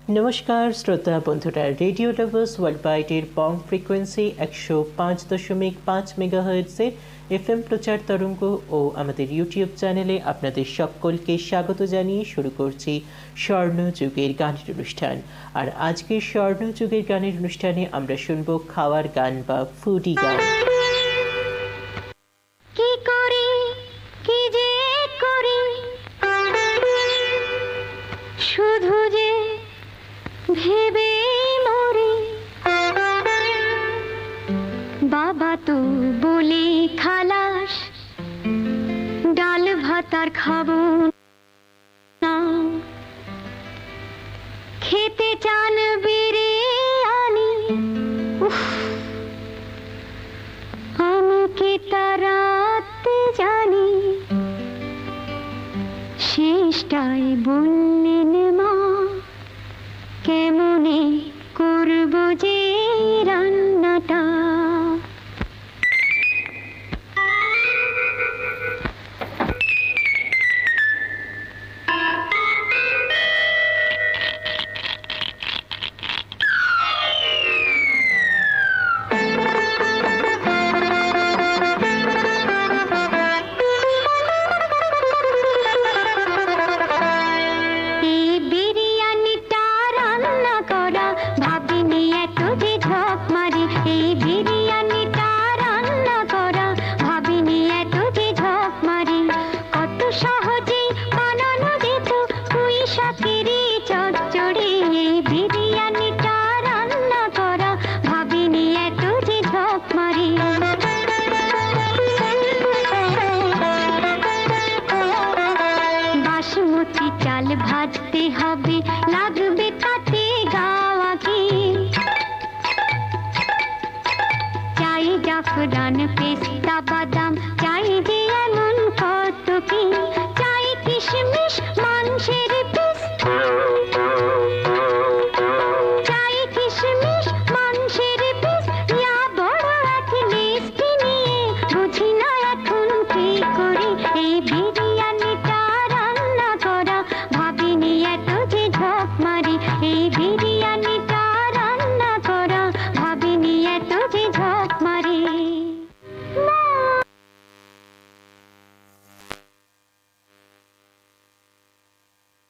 नमस्कार श्रोता बंधुरा रेडियो लाभार्स वर्ल्ड वाइडर बंग फ्रिक्वेंसि 105.5 मेगाहार्ट्जे एफएम प्रचार तरंग और आमादेर यूट्यूब चैनेले आपनादेर सकलके स्वागत जानिए शुरू करछि स्वर्णजुगेर गानेर अनुष्ठान। और आजकेर स्वर्णजुगेर गानेर अनुष्ठाने आमरा शुनबो खावार गान बा फूडी गान। ভেবে মরে বাবা তো বলে খালাস ডাল ভাত আর খাবো না খেতে চান বিরিয়ানি আমি কি তারাতে জানি শেষটায় বললেন মা কেমনে করব যে রান্নাটা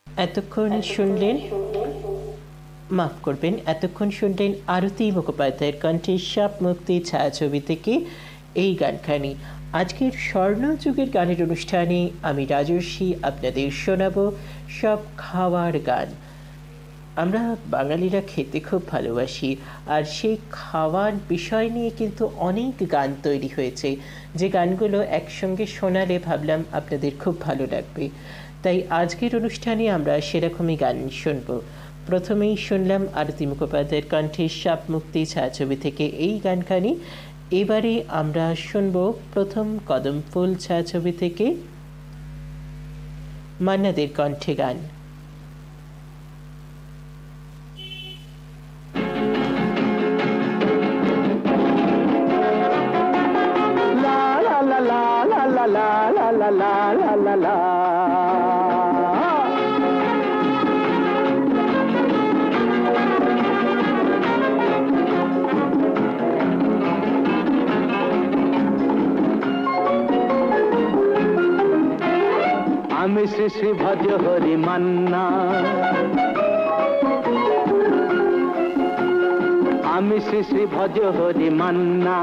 एतक्षण शुनलेन माफ करबेन एतक्षण शुनलेन आरती मुखोपाध्यायेर कण्ठे साप मुक्ति छायाछबि थेके एई गानखानी। आजकेर स्वर्णजुगेर गानेर अनुष्ठाने आमि राजर्षि आपनादेर शोनाबो सब खावार गान। আমরা বাঙালিরা খেতে খুব ভালোবাসি আর সেই খাওয়ার বিষয় নিয়ে কিন্তু অনেক গান তৈরি হয়েছে, যে গানগুলো একসঙ্গে শোনালে ভাবলাম আপনাদের খুব ভালো লাগবে। তাই আজকের অনুষ্ঠানে আমরা সেরকমই গান শুনব। প্রথমেই শুনলাম আরতি মুখোপাধ্যায়ের কণ্ঠে সাপ মুক্তি ছায়াছবি থেকে এই গানখানি। এবারে আমরা শুনব প্রথম কদম ফুল ছায়াছবি থেকে মান্নাদের কণ্ঠে গান। আমি শ্রী শ্রী ভজ হরি মান্না, আমি শ্রী শ্রী ভজ হরি মান্না।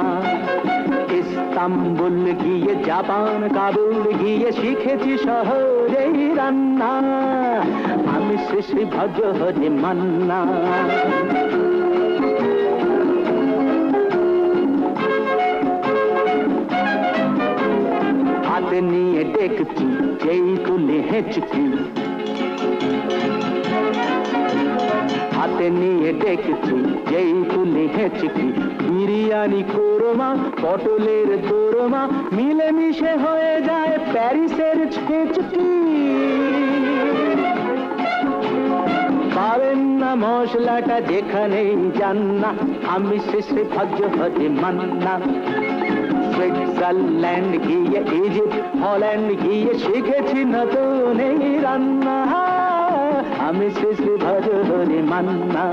ইস্তাম্বুল গিয়ে জাপান কাবুল গিয়ে শিখেছি শহরেই রান্না। আমি শ্রী শ্রী ভজ হরি মান্না। হাতে নিয়ে দেখছি যেই তুলে হেঁচকি, হাতে নিয়ে দেখছি যেই তুলে হেঁচকি। বিরিয়ানি কোরমা পটলের দোরমা মিলেমিশে হয়ে যায় প্যারিসের ছেচকি। পাবেন না মশলাটা যেখানেই যান না, আমি শেষে ভজ হরি মান্না। সুইজারল্যান্ড গিয়ে ইজিপ্ট হল্যান্ড গিয়ে শিখেছি নতুন এই রান্না। আমি শ্রী শ্রী ভজ হরি মান্না।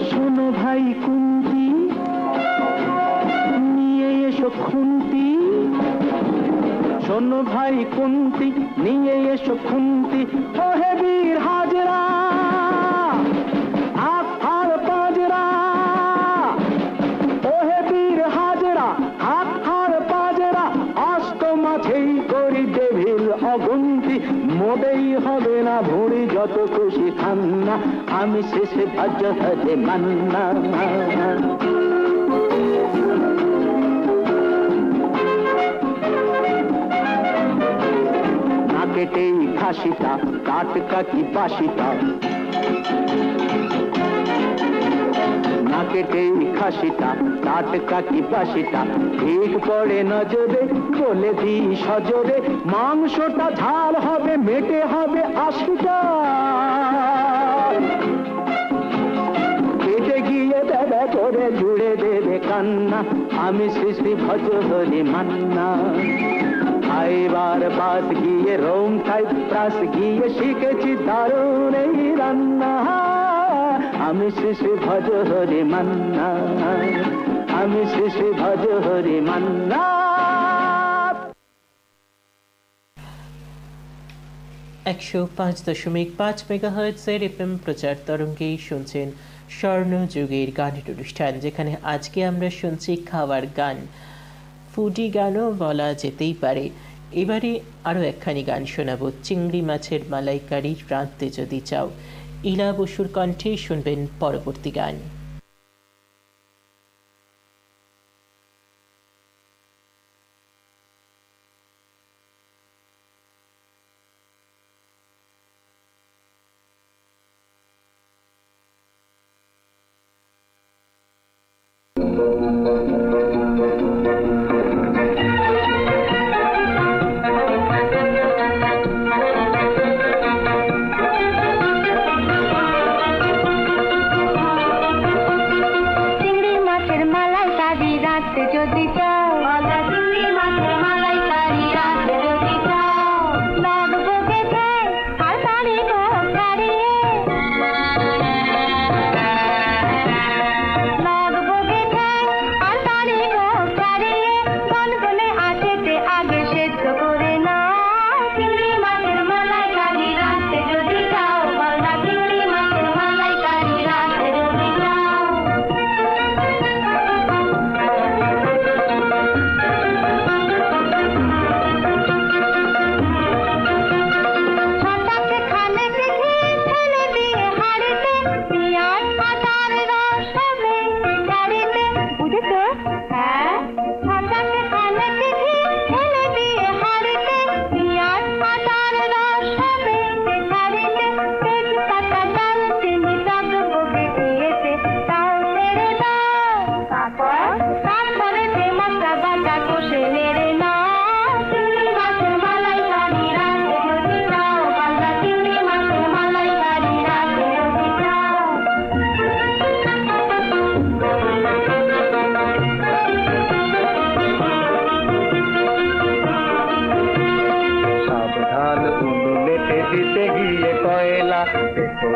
শোনো ভাই কুন্তি, নিয়ে এসো খুন্তি। শোনো ভাই কুন্তি, নিয়ে এসো খুন্তি। ওহে বীর হাজরা, হাত হার পাজরা। ওহে বীর হাজরা, হাত হার পাজরা। অস্ত মাঝেই করি ডেভিল অগুন্তি। মোটেই হবে না ভুঁড়ি যত খুশি খান্না। আমি শেষে ভজ হরে মান্না। কেটেই খাসিটা, টাটকা কি বাসিটা। না কেটেই খাসিটা, টাটকা কি বাসিটা। ঠিক পড়ে নজরে, বলে দিই সজরে। মাংসটা ঝাল হবে, মেটে হবে 80টা। কেটে গিয়ে দাদা করে জুড়ে দেবে কান্না। আমি শ্রী শ্রী ভজ হরি মান্না। খাইবার পাস গিয়ে রোম সাইপ্রাস গিয়ে শিখেছি দারুণ এই রান্না। আমি শ্রী শ্রী ভজ হরি মান্না। আমি শ্রী শ্রী ভজ হরি মান্না। 105.5 মেগাহার্টজের এফএম প্রচার তরঙ্গে শুনছেন স্বর্ণযুগের গানের অনুষ্ঠান, যেখানে আজকে আমরা শুনছি খাওয়ার গান। ফুডি গানও বলা যেতেই পারে। এবারে আরও একখানি গান শোনাবো, চিংড়ি মাছের মালাইকারি রাঁধতে যদি চাও। ইলা বসুর কণ্ঠে শুনবেন পরবর্তী গান।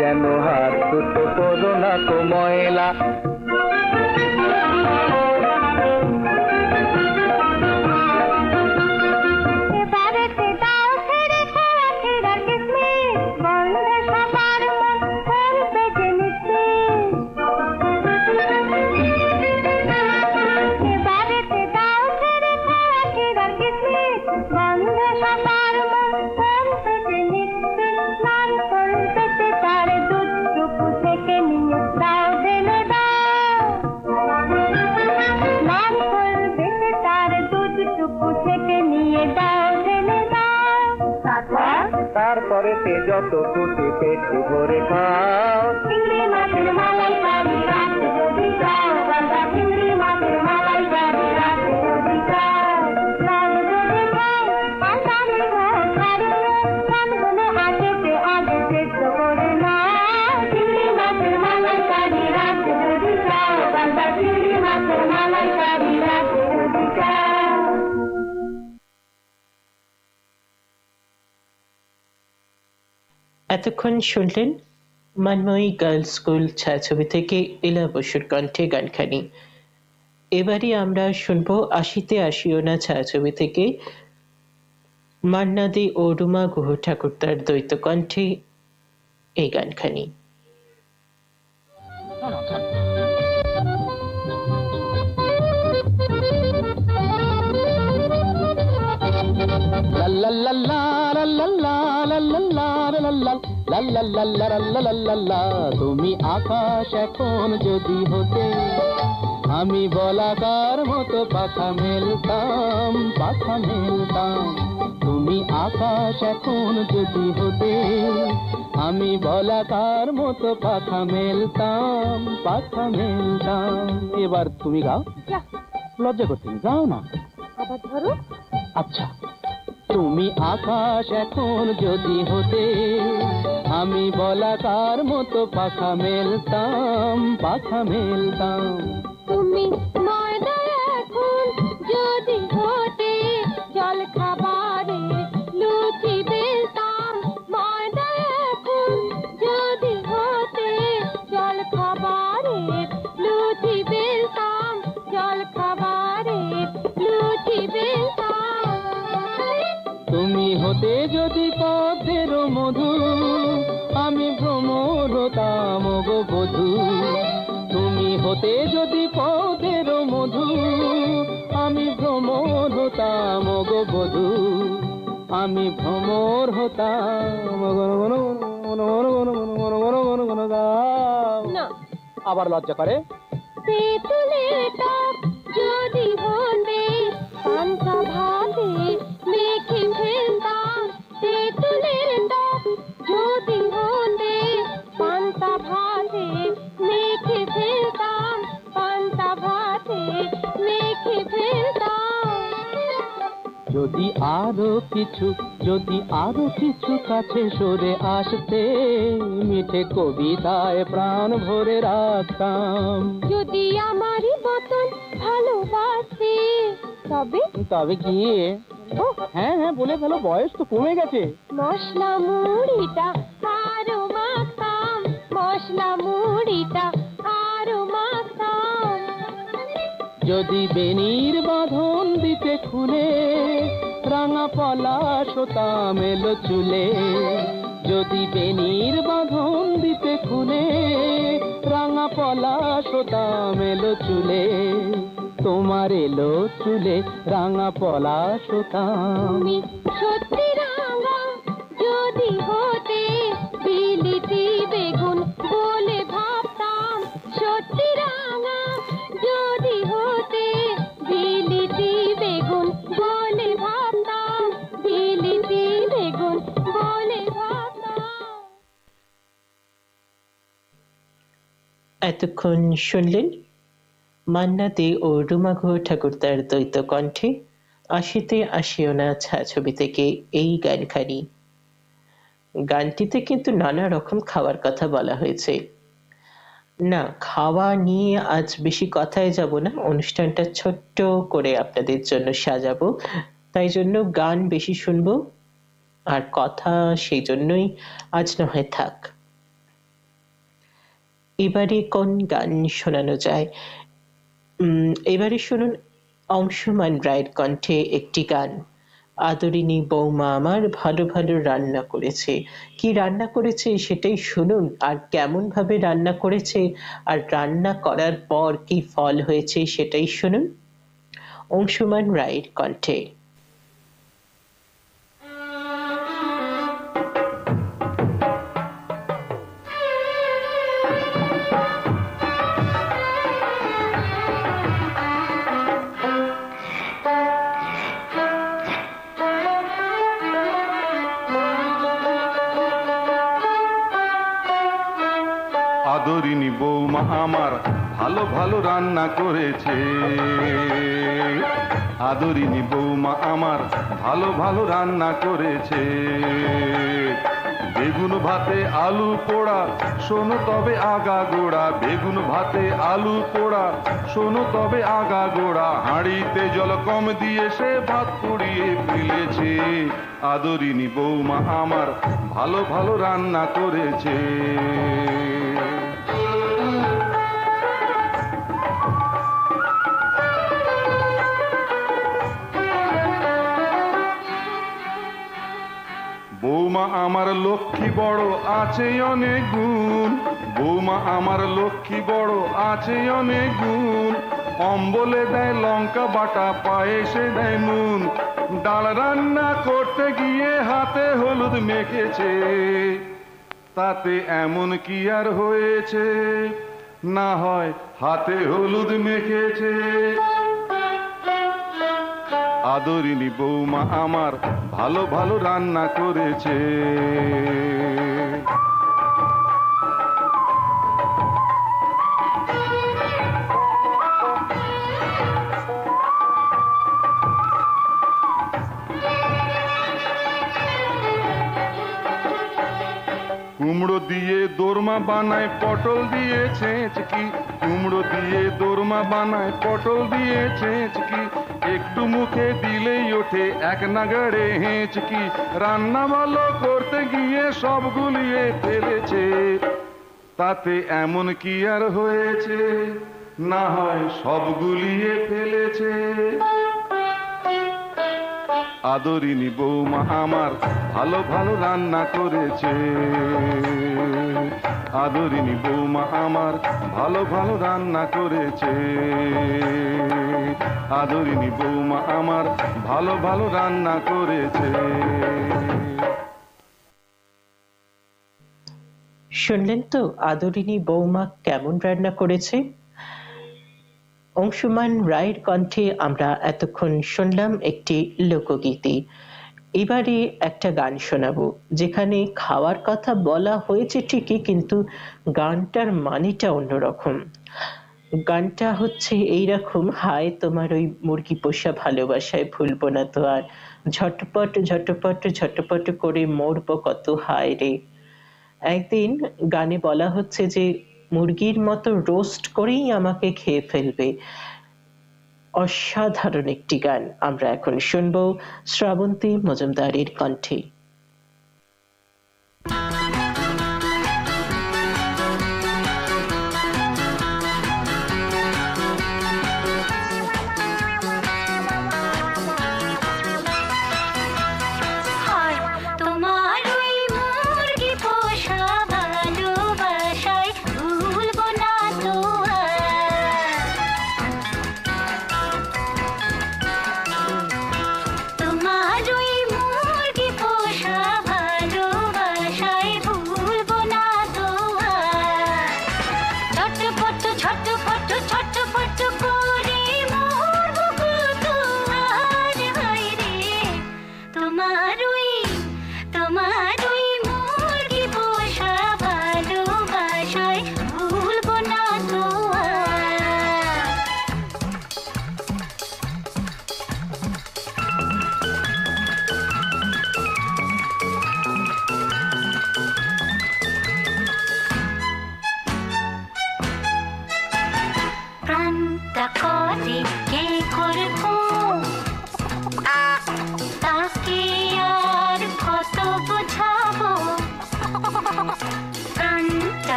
যেন হাত দুটো করো না তো ময়লা। তারপরে সে যত খুশি পেট ভরে খাও। চিংড়ি মাছের মালাইকারি রাঁধতে যদি চাও, বাংলা চিংড়ি মাছের মালাইকারি রাঁধতে যদি চাও, লাল যদি খাও পাতারি ঘর ছাড়িয়ে কানগুলো আগে আগে সেদ্ধ করে নাও। চিংড়ি মাছের মালাইকারি রাঁধতে যদি চাও, বাংলা চিংড়ি মাছের মালাইকারি রাঁধতে যদি চাও। এতক্ষণ শুনলেন মানময়ী গার্লস স্কুল ছায়াছবি থেকে ইলা বসুর কণ্ঠে গানখানি। এবারই আমরা শুনবো আশিতে আসিও না ছায়াছবি থেকে মান্না দে ও রুমা গুহ ঠাকুরতার দ্বৈত কণ্ঠে এই গানখানি। তুমি আকাশ এখন যদি হতে, আমি বলাকার মতো পাখা মেলতাম, পাখা মেলতাম। তুমি আকাশ এখন যদি হতে, আমি বলাকার মতো পাখা মেলতাম, পাখা মেলতাম। এবার তুমি গাও। লজ্জা করতে গাও না, আবার ধরো। আচ্ছা। তুমি আকাশ এখন যদি হতে, আমি বলাকার মতো পাখা মেলতাম, পাখা মেলতাম। তুমি ময়দা এখন যদি হতে, জল খাবারে লুচি বেলতাম। ময়দা এখন যদি হতে, জল খাবারে লুচি বেলতাম, জল খাবারে লুচি বেলতাম। তুমি হতে যদি পদ্মের মধু, আমি ভ্রমর হতাম গো বধূ। তুমি হতে যদি পদ্মের মধু, আমি ভ্রমর হতাম গো বধূ। আমি ভ্রমর হতাম। আবার লজ্জা করে। তেঁতুলের টক যদি হতে, পান্তা ভাতে মেখে ফেলতাম। তেঁতুলের টক যদি হতে, পান্তা ভাতে মেখে ফেলতাম, পান্তা ভাতে মেখে ফেলতাম। যদি আরো কিছু কাছে সরে আসতে, মিঠে কবিতায় প্রাণ ভরে রাখতাম। যদি আমারই মতন ভালোবাসে, তবে কি? হ্যাঁ হ্যাঁ বলে ফেলো, বয়স তো কমে গেছে। মশলা মুড়িটা আরো মাখতাম, মশলা মুড়িটা আরো মাখতাম। যদি বেনির বাঁধন দিতে খুলে, রাঙা পলাশ হতাম এলো চুলে। যদি বেনির বাঁধন দিতে খুলে, রাঙা পলাশ হতাম এলো চুলে। তোমার এলো চুলে রাঙা পলাশ হতাম। তুমি সত্যি রাঙা যদি হতে, বিলিতি বেগুন বলে ভাবতাম। সত্যি রাঙা যদি হতে, বিলিতি বেগুন বলে ভাবতাম, বিলিতি বেগুন বলে ভাবতাম। এতক্ষণ শুনলেন মান্না দে ও রুমা গুহ ঠাকুরতার দ্বৈত কণ্ঠে আশিতে আসিও না ছায়াছবি থেকে এই গানখানি। গানটিতে কিন্তু নানা রকম খাওয়ার কথা বলা হয়েছে। না, খাওয়া নিয়ে আজ বেশি কথায় যাব না, অনুষ্ঠানটা ছোট্ট করে আপনাদের জন্য সাজাবো, তাই জন্য গান বেশি শুনবো আর কথা সেই জন্যই আজ নয় থাক। এবারে কোন গান শোনানো যায়? এবারে শুনুন অংশুমান রায়ের কণ্ঠে একটি গান। আদরিনী বৌমা আমার ভালো ভালো রান্না করেছে। কি রান্না করেছে সেটাই শুনুন, আর কেমন ভাবে রান্না করেছে আর রান্না করার পর কি ফল হয়েছে সেটাই শুনুন অংশুমান রায়ের কণ্ঠে। আদরিনী বৌমা আমার ভালো ভালো রান্না করেছে। আদরিনী বৌমা আমার ভালো ভালো রান্না করেছে। বেগুন ভাতে আলু পোড়া, শোনো তবে আগা গোড়া। বেগুন ভাতে আলু পোড়া, শোনো তবে আগা গোড়া। হাঁড়িতে জল কম দিয়ে সে ভাত পুড়িয়ে ফেলেছে। আদরিনী বৌমা আমার ভালো ভালো রান্না করেছে। বৌমা আমার লক্ষ্মী বড় আছে অনেক গুণ। বৌমা আমার লক্ষ্মী বড় আছে অনেক গুণ। অম্বলে দেয় লঙ্কা বাটা, পায়েসে দেয় নুন। ডাল রান্না করতে গিয়ে হাতে হলুদ মেখেছে। তাতে এমন কি আর হয়েছে, না হয় হাতে হলুদ মেখেছে। আদরিনী বৌমা আমার ভালো ভালো রান্না করেছে। কুমড়ো দিয়ে দোরমা বানায়, পটল দিয়ে ছেঁচকি। কুমড়ো দিয়ে দোরমা বানায়, পটল দিয়ে ছেঁচকি। একটু মুখে দিলেই ওঠে এক নাগাড়ে হেঁচকি। রান্না ভালো করতে গিয়ে সব গুলিয়ে ফেলেছে। তাতে এমন কি আর হয়েছে, না হয় সব গুলিয়ে ফেলেছে। আদরিনী বৌমা আমার ভালো ভালো রান্না করেছে। আদরিনী বৌমা আমার ভালো ভালো রান্না করেছে। আদরিনী বৌমা আমার ভালো ভালো রান্না করেছে। শুনলেন তো আদরিনী বৌমা কেমন রান্না করেছে। অংশুমান রায়ের কণ্ঠে আমরা এতক্ষণ শুনলাম একটি লোকগীতি। এবারে একটা গান শোনাবো, যেখানে খাওয়ার কথা বলা হয়েছে ঠিকই, কিন্তু গানটার মানেটা অন্যরকম। গানটা হচ্ছে এইরকম, হায় তোমার ওই মুরগি পোষা ভালোবাসায় ভুলবো না তো আর, ঝটপট ঝটপট ঝটপট করে মরবো কত হায় রে। একদিন গানে বলা হচ্ছে যে মুরগির মতো রোস্ট করেই আমাকে খেয়ে ফেলবে। অসাধারণ একটি গান আমরা এখন শুনবো শ্রাবন্তী মজুমদারের কণ্ঠে। তোমার ওই মুরগি পোষা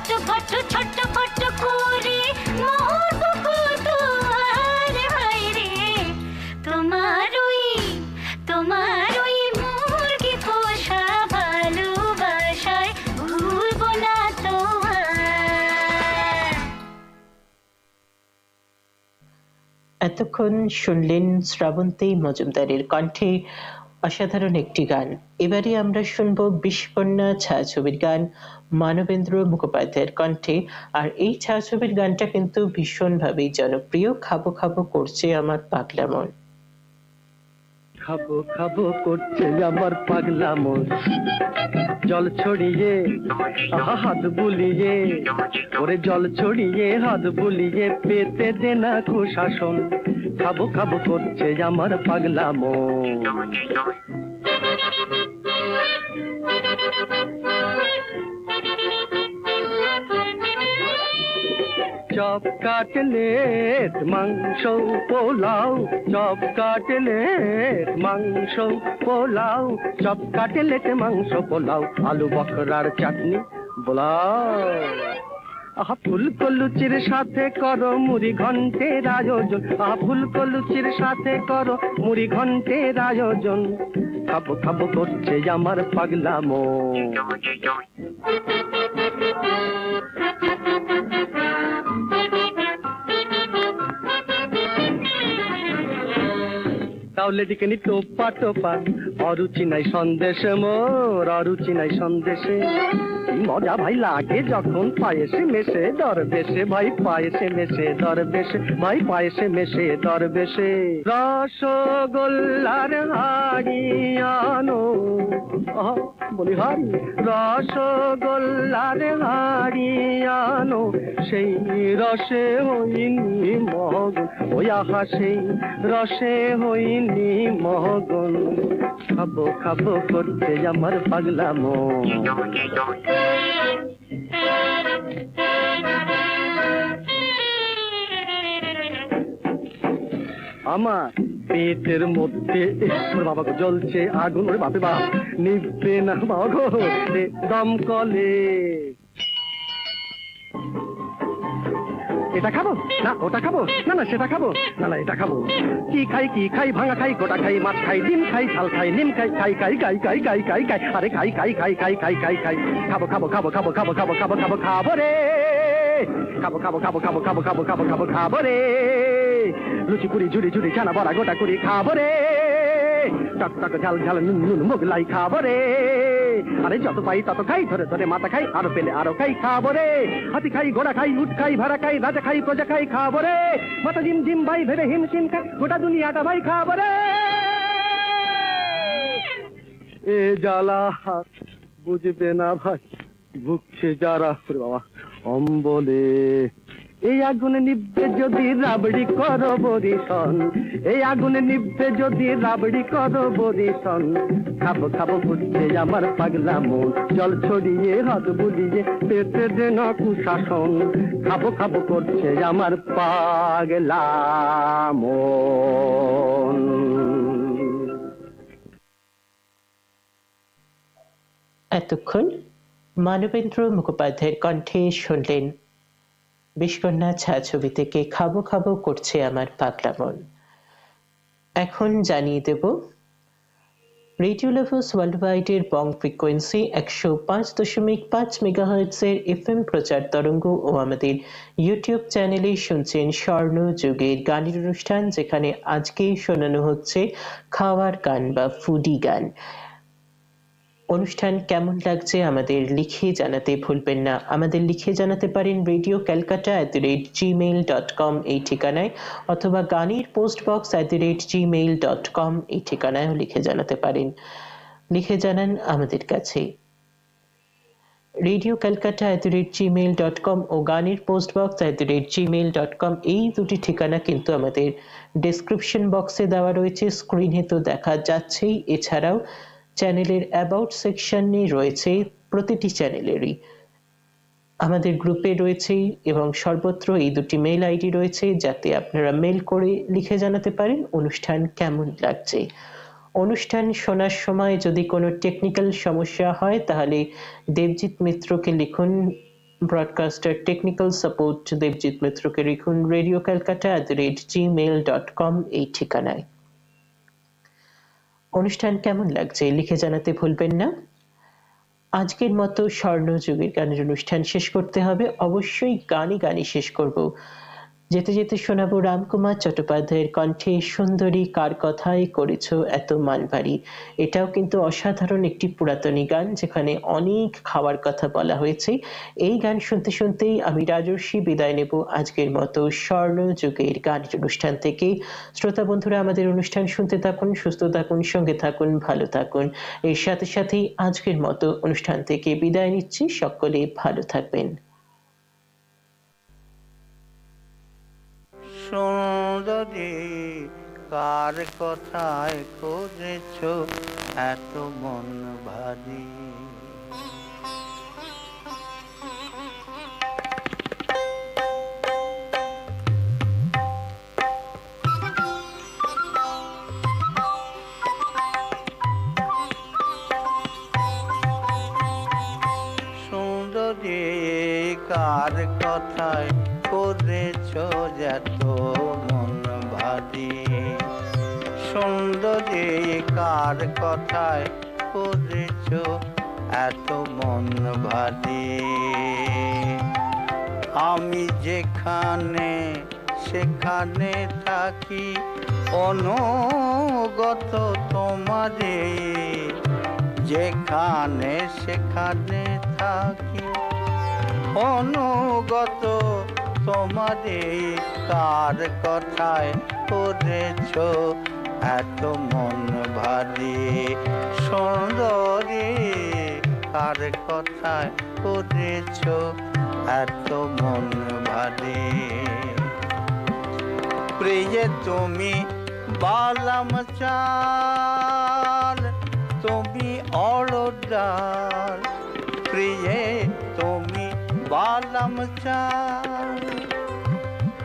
ছটফট ছটফট করে মরব কত আর হায় রে তোমার ওই মুরগি পোষা ভালোবাসায় ভুলব না তোমার। এতক্ষণ শুনলেন শ্রাবন্তী মজুমদারের কণ্ঠে অসাধারণ একটি গান। এবারে আমরা শুনব বিষকন্যা ছায়াছবির গান মানবেন্দ্র মুখোপাধ্যায়ের কণ্ঠে। আর এই ছায়াছবির গানটা কিন্তু ভীষণভাবেই জনপ্রিয়। খাবো খাবো করছে আমার পাগলা মন। খাবো খাবো করছে আমার পাগলা মন, জল ছড়িয়ে হাত বুলিয়ে, ওরে জল ছড়িয়ে হাত বুলিয়ে পেতে দে না কুশাসন। খাবো খাবো করছে আমার পাগলা মন। চপ কাটলেট মাংস পোলাও, চপ কাটলেট মাংস পোলাও, চপ কাটলেট মাংস পোলাও, আলু বখরার চাটনি পোলাও। আহা ফুলকো লুচির সাথে করো মুড়ি ঘন্টের আয়োজন, আহা ফুলকো লুচির সাথে করো মুড়ি ঘন্টের আয়োজন। খাবো খাবো করছে আমার পাগলা মন। তাহলে দিকে নি টোপা টোপা, অরুচি নাই সন্দেশে মোর, অরুচি নাই সন্দেশে। মজা ভাই লাগে যখন পায়েসে মেশে দরবেশে, ভাই পায়েসে মেশে দরবেশে, ভাই পায়েসে মেশে দরবেশে। রসগোল্লার হাড়ি আনো, বলি হাড়ি, রসগোল্লার হাড়ি আনো, সেই রসে হইনি মগন, ওই আহা সেই রসে হইনি মগন। খাবো খাবো করছে আমার পাগলা মন। আমার পেটের মধ্যে বাবা গো জ্বলছে আগুন, ওরে বাপে বাপ নিভবে না বাবা গো দমকলে। এটা খাবো না ওটা খাবো না, না সেটা খাবো না, না এটা খাবো। কি খাই ভাঙা খাই গোটা খাই মাছ খাই ডিম খাই ঝাল খাই নিম খাই খাই খাই খাই খাই খাই খাই খাই আরে খাই খাই খাই খাই খাই খাই খাই খাবো খাবো খাবো খাবো খাবো খাবো খাবো খাবো খাবো রে, খাবো খাবো খাবো খাবো খাবো খাবো খাবো খাবো খাবো রে। লুচি পুরি ঝুড়ি ঝুড়ি ছানা বড়া গোটা কুড়ি খাবো রে, টক টক ঝাল ঝাল নুন নুন মোগলাই খাবো রে। আরে যত পাই তত খাই, ধরে ধরে মাথা খাই, আরো পেলে আরো খাই খাবো রে। হাতি খাই ঘোড়া খাই উট খাই ভাড়া খাই রাজা খাই প্রজা খাই খাবো রে। মাথা জিম জিম ভাই ভেবে হিম শিম খাই গোটা দুনিয়াটা ভাই খাবো রে। এ জ্বালা বুঝবে না ভাই, ভুগছে যারা বাবা অম্বলে। এই আগুনে নিভবে যদি রাবড়ি করো বরিশন, এই আগুনে নিভবে যদি রাবড়ি করো বরিশন। খাবো খাবো করছে আমার পাগলা মন, জল ছড়িয়ে হাত বুলিয়ে পেটে দে না কুশাসন। খাবো খাবো করছে আমার পাগলা মন। এতক্ষণ মানবেন্দ্র মুখোপাধ্যায়ের কণ্ঠে শুনলেন বিষকন্যা ছায়াছবি থেকে খাবো খাবো করছে আমার পাগলা মন। এখন জানিয়ে দেব রেডিও লাভার্স ওয়ার্ল্ড ওয়াইডের বং ফ্রিকোয়েন্সি 105.5 মেগাহার্টজের FM প্রচার তরঙ্গ ও আমাদের ইউটিউব চ্যানেলে শুনছেন স্বর্ণ যুগের গানের অনুষ্ঠান, যেখানে আজকে শোনানো হচ্ছে খাওয়ার গান বা ফুডি গান। অনুষ্ঠান কেমন লাগছে আমাদের লিখে জানাতে ভুলবেন না। আমাদের লিখে জানাতে পারেন radiocalcutta@gmail.com এই ঠিকানায়, অথবা গানের পোস্ট বক্স @gmail.com এই ঠিকানায়ও লিখে জানাতে পারেন। লিখে জানান আমাদের কাছে। radiocalcutta@gmail.com ও গানের পোস্ট বক্স @gmail.com এই দুটি ঠিকানা কিন্তু আমাদের ডেসক্রিপশন বক্সে দেওয়া রয়েছে, স্ক্রিনে তো দেখা যাচ্ছেই। এছাড়াও চ্যানেলের অ্যাবাউট সেকশনে রয়েছে, প্রতিটি চ্যানেলেরই আমাদের গ্রুপে রয়েছে এবং সর্বত্র এই দুটি মেল আইডি রয়েছে, যাতে আপনারা মেল করে লিখে জানাতে পারেন অনুষ্ঠান কেমন লাগছে। অনুষ্ঠান শোনার সময় যদি কোনো টেকনিক্যাল সমস্যা হয় তাহলে দেবজিৎ মিত্রকে লিখুন ব্রডকাস্টার টেকনিক্যাল সাপোর্ট দেবজিৎ মিত্রকে লিখুন radiocalcutta@gmail.com এই ঠিকানায়। অনুষ্ঠান কেমন লাগছে লিখে জানাতে ভুলবেন না। আজকের মতো স্বর্ণযুগের গানের অনুষ্ঠান শেষ করতে হবে, অবশ্যই গানে গানে শেষ করব। যেতে যেতে শোনাবো রামকুমার চট্টোপাধ্যায়ের কণ্ঠে সুন্দরী কার কথায় করেছ এত মানভারী। এটাও কিন্তু অসাধারণ একটি পুরাতনী গান, যেখানে অনেক খাওয়ার কথা বলা হয়েছে। এই গান শুনতে শুনতেই আমি রাজর্ষি বিদায় নেব আজকের মতো স্বর্ণযুগের গানের অনুষ্ঠান থেকে। শ্রোতা বন্ধুরা, আমাদের অনুষ্ঠান শুনতে থাকুন, সুস্থ থাকুন, সঙ্গে থাকুন, ভালো থাকুন। এর সাথে সাথেই আজকের মতো অনুষ্ঠান থেকে বিদায় নিচ্ছি। সকলে ভালো থাকবেন। সুন্দরী কার কথায় করেছ এত মন ভারী, সুন্দরী কার কথায় করেছ যত মন ভারী, সুন্দরী কার কথায় করেছ এত মন ভারী। আমি যেখানে সেখানে থাকি অনুগত তোমারে, যেখানে সেখানে থাকি অনুগত তোমারে, কার কথায় করেছ এত মন ভারী, সুন্দরী কার কথায় করেছ এত মন ভারী। প্রিয়ে তুমি বালাম চাল, তুমি অড়ডাল, প্রিয়ে তুমি বালাম চাল,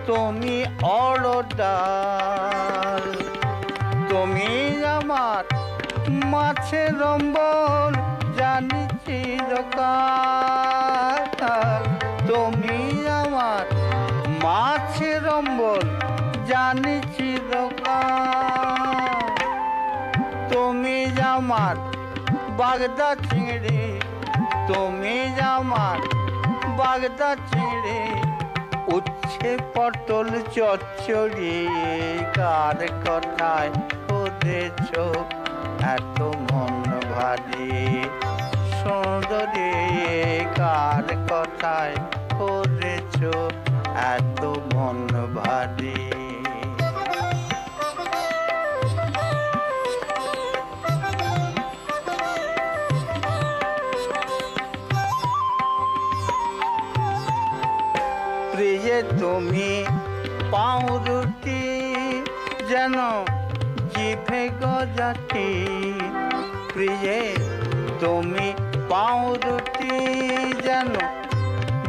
তুমি অড়ডাল, তুমি আমার মাছের রম্বল জানি চিরকাল, তুমি আমার মাছের রম্বল জানি চিরকাল, তুমি আমার বাগদা চিংড়ি, তুমি আমার বাগদা চিংড়ি, উচ্ছে পটল চচ্চড়ি, কার কথায় করেছ এত মন ভারী, সুন্দরী কার কথায় করেছ এত মন ভারী। প্রিয়ে তুমি পাউরুটি যেন জিভে গজাটি, প্রিয়ে তুমি পাউরুটি যেন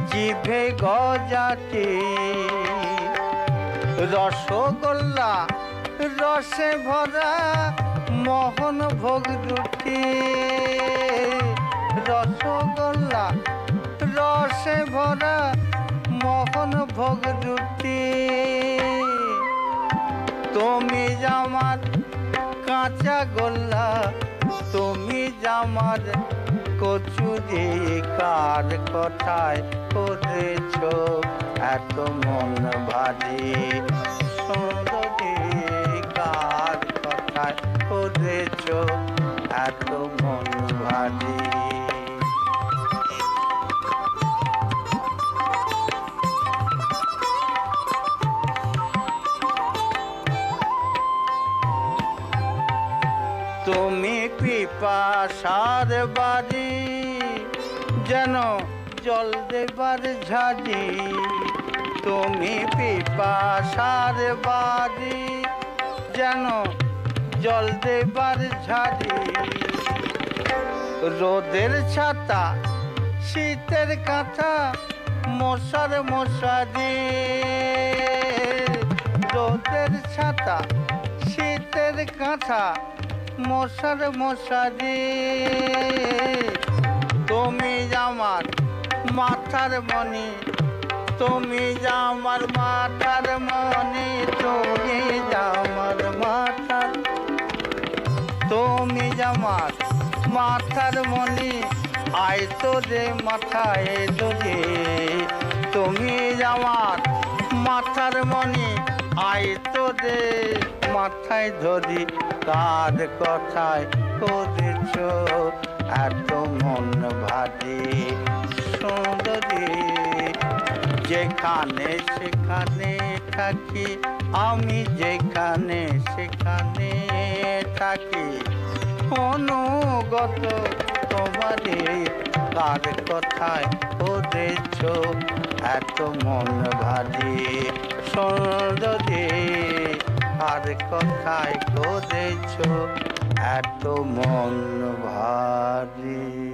জিভে গজাটি, রসগোল্লা রসে ভরা মোহন ভোগ রুটি, রসগোল্লা রসে ভরা মোহন ভোগ রুটি, তুমি জামার কাঁচা গোল্লা, তুমি জামার কচুরি, কার কথায় করেছ এত মন ভারী, সুন্দরী কার কথায় করেছ এত মন ভারী। তুমি পিপাসার বাড়ি যেন জল দেবার ঝাড়ি, তুমি পিপাসার বাড়ি যেন জল দেবার ঝাড়ি, রোদের ছাতা শীতের কাঁথা মশার মশারি, রোদের ছাতা শীতের কাঁথা মশার মশারি, তুমি আমার মাথার মনি তুমি যে আমার মাথার মনি তুমি যে আমার মাথার তুমি যে আমার মাথার মনি আয় তো রে মাথায় যদি তুমি যে আমার মাথার মনি আয় তো রে মাথায় ধরি কার কথায় করেছ এত মন ভারী সুন্দরী যেখানে সেখানে থাকি আমি যেখানে সেখানে থাকি অনুগত তোমারে কার কথায় করেছ এত মন ভারী সুন্দরী কার কথায় করেছ এত মন ভারী।